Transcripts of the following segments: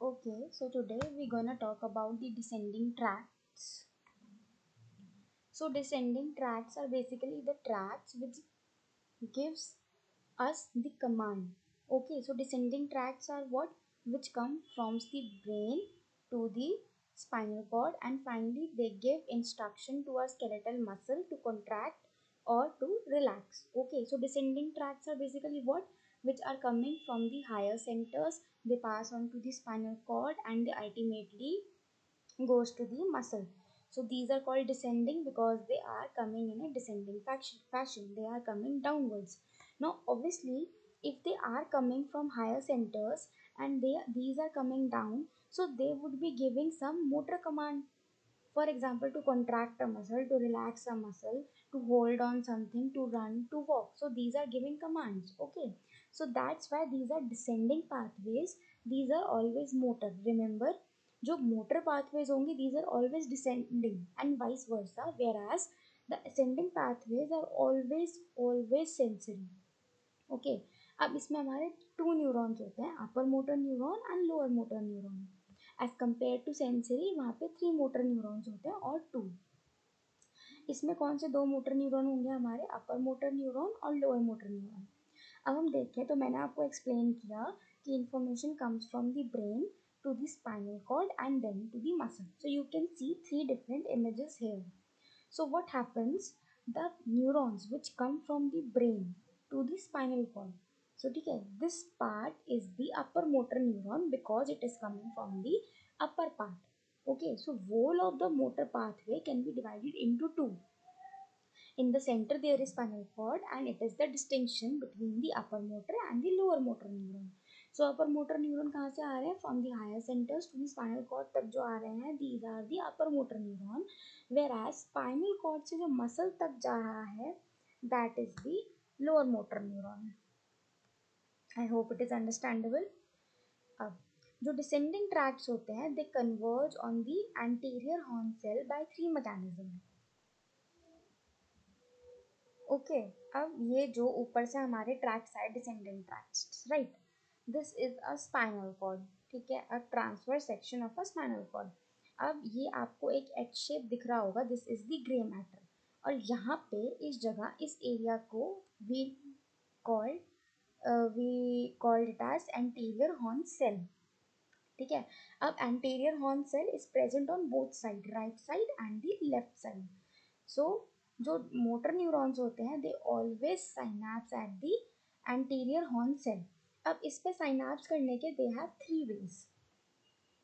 Okay, so today we're gonna talk about the descending tracts. So descending tracts are basically the tracts which gives us the command. Okay, so descending tracts are what which come from the brain to the spinal cord, and finally they give instruction to our skeletal muscle to contract or to relax. Okay, so descending tracts are basically what which are coming from the higher centers, they pass on to the spinal cord and they ultimately goes to the muscle. So these are called descending because they are coming in a descending fashion. They are coming downwards. Now, obviously, if they are coming from higher centers and these are coming down, so they would be giving some motor command. For example, to contract a muscle, to relax a muscle, to hold on something, to run, to walk. So these are giving commands. Okay. So that's why these are descending pathways. These are always motor. Remember, जो motor pathways होंगे, these are always descending and vice versa. Whereas the ascending pathways are always sensory. Okay अब इसमें हमारे two neurons होते हैं, upper motor neuron and lower motor neuron. As compare to sensory वहाँ पे three motor neurons होते हैं और टू. इसमें कौन से दो मोटर न्यूरॉन होंगे हमारे, अपर मोटर न्यूरॉन और लोअर मोटर न्यूरॉन. अब हम देखें तो मैंने आपको एक्सप्लेन किया कि information comes from the brain to the spinal cord and then to the muscle. So you can see three different images here. So what happens? The neurons which come from the brain to the spinal cord. So ठीक है, this part is the upper motor neuron because it is coming from the upper part. Okay, so whole of the motor pathway can be divided into two. In the center there is spinal cord and it is the distinction between the upper motor and the lower motor neuron. So upper motor neuron कहाँ से आ रहे हैं? From the higher centers to the spinal cord तक जो आ रहे हैं, these are the upper motor neuron. Whereas spinal cord से जो muscle तक जा रहा है, that is the lower motor neuron. I hope it is understandable. अब जो descending tracts होते हैं, they converge on the anterior horn cell by three mechanisms. Okay अब ये जो ऊपर से हमारे ट्रैक्स है descendant tracks, right, this is a spinal cord. ठीक है, a transfer section of a spinal cord. अब ये आपको एक एच शेप दिख रहा होगा, this is the grey matter. और यहाँ पे इस जगह इस एरिया को we called it as anterior horn cell. ठीक है, अब anterior horn cell is present on both side, right side and the left side. So जो मोटर न्यूरॉन्स होते हैं they always synapse at the anterior horn cell. अब इस पे synapse करने के they have three ways.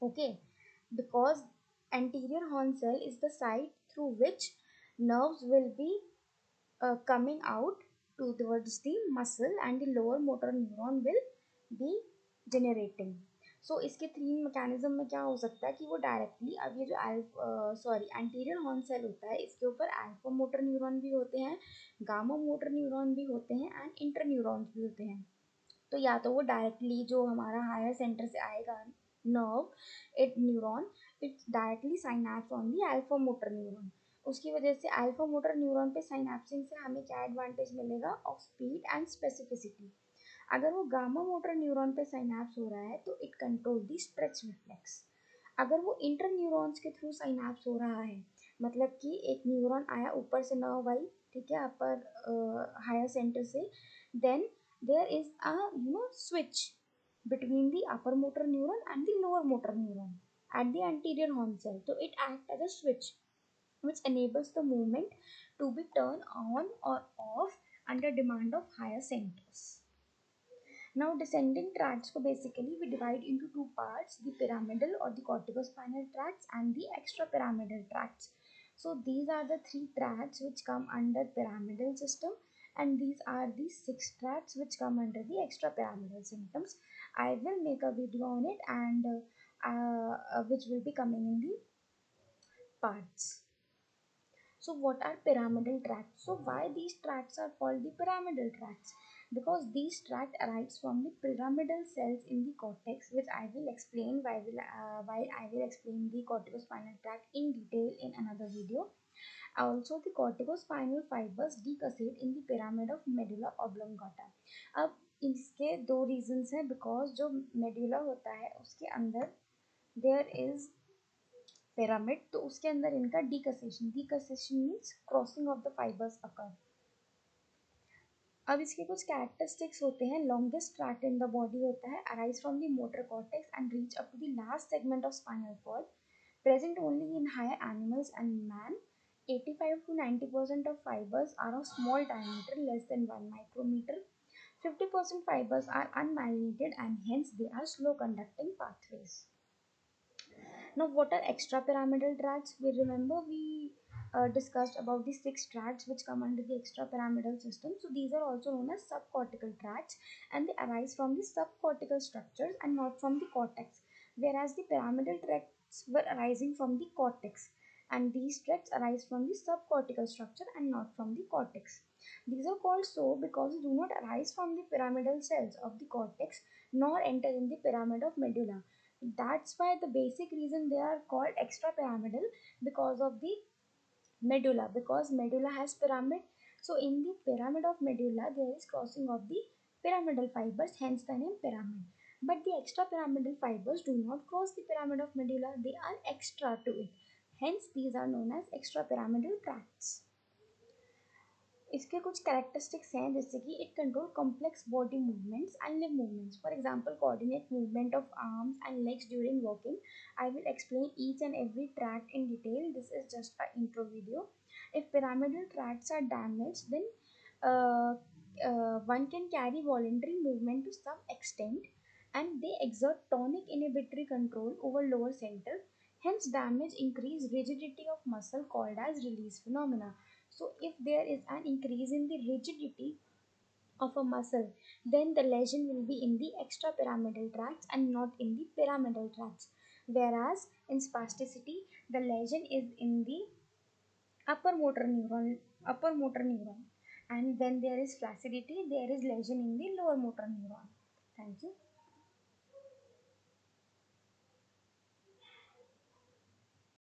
Okay, because anterior horn cell is the side through which nerves will be coming out towards the muscle and the lower motor neuron will be generating. सो इसके three mechanism में क्या हो सकता है कि वो directly, अब ये जो एंटीरियर हॉर्न सेल होता है इसके ऊपर अल्फा मोटर न्यूरॉन भी होते हैं, गामा मोटर न्यूरॉन भी होते हैं एंड इंटर न्यूरॉन्स भी होते हैं. तो या तो वो डायरेक्टली जो हमारा हायर सेंटर से आएगा nerve it neuron, it's directly synapse on the alpha motor neuron. उसकी वजह से अल्फा मोटर न्यूरॉन पे साइनैप्सिंग से हमें क्या एडवांटेज मिलेगा, ऑफ स्पीड एंड स्पेसिफिसिटी. अगर वो गामा मोटर न्यूरॉन पे साइनैप्स हो रहा है तो it control the stretch reflex. अगर वो इंटर न्यूरॉन्स के थ्रू साइनैप्स हो रहा है, मतलब कि एक न्यूरॉन आया ऊपर से नर्व आई, ठीक है, अपर हायर सेंटर से, then there is a switch between the upper motor neuron and the lower motor neuron at the anterior horn cell. So it acts as a switch which enables the movement to be turned on or off under demand of higher centers. Now descending tracts ko basically we divide into two parts, the pyramidal or the corticospinal tracts and the extrapyramidal tracts. So these are the three tracts which come under pyramidal system and these are the six tracts which come under the extrapyramidal systems. I will make a video on it and which will be coming in the parts. So what are pyramidal tracts? So why these tracts are called the pyramidal tracts? Because these tract arise from the pyramidal cells in the cortex, which I will explain while I will explain the corticospinal tract in detail in another video. Also the corticospinal fibers decussate in the pyramid of medulla oblongata. अब इसके दो reasons हैं, because जो medulla होता है उसके अंदर there is pyramid, तो उसके अंदर इनका decussation means crossing of the fibres occur. अब इसके कुछ कैरेक्टरिस्टिक्स होते हैं। Longest tract in the body होता है, arise from the motor cortex and reach up to the last segment of spinal cord, present only in higher animals and man. 85 to 90% of fibers are of small diameter, less than 1 micrometer. 50% fibers are unmyelinated and hence they are slow conducting pathways. Now, what are extrapyramidal tracts? We remember we discussed about the six tracts which come under the extrapyramidal system. So these are also known as subcortical tracts, and they arise from the subcortical structures and not from the cortex. Whereas the pyramidal tracts were arising from the cortex, and these tracts arise from the subcortical structure and not from the cortex. These are called so because they do not arise from the pyramidal cells of the cortex nor enter in the pyramid of medulla. That's why the basic reason they are called extrapyramidal, because of the medulla, because medulla has pyramid. So in the pyramid of medulla there is crossing of the pyramidal fibers, hence the name pyramid. But the extrapyramidal fibers do not cross the pyramid of medulla, they are extra to it, hence these are known as extrapyramidal tracts. इसके कुछ characteristics हैं, जैसे कि it control complex body movements and live movements, for example coordinate movement of arms and legs during walking. I will explain each and every tract in detail, this is just a intro video. If pyramidal tracts are damaged, then one can carry voluntary movement to some extent, and they exert tonic inhibitory control over lower center. Hence, damage increase rigidity of muscle called as release phenomena. So, if there is an increase in the rigidity of a muscle, then the lesion will be in the extrapyramidal tracts and not in the pyramidal tracts. Whereas in spasticity, the lesion is in the upper motor neuron, and when there is flaccidity, there is lesion in the lower motor neuron. Thank you.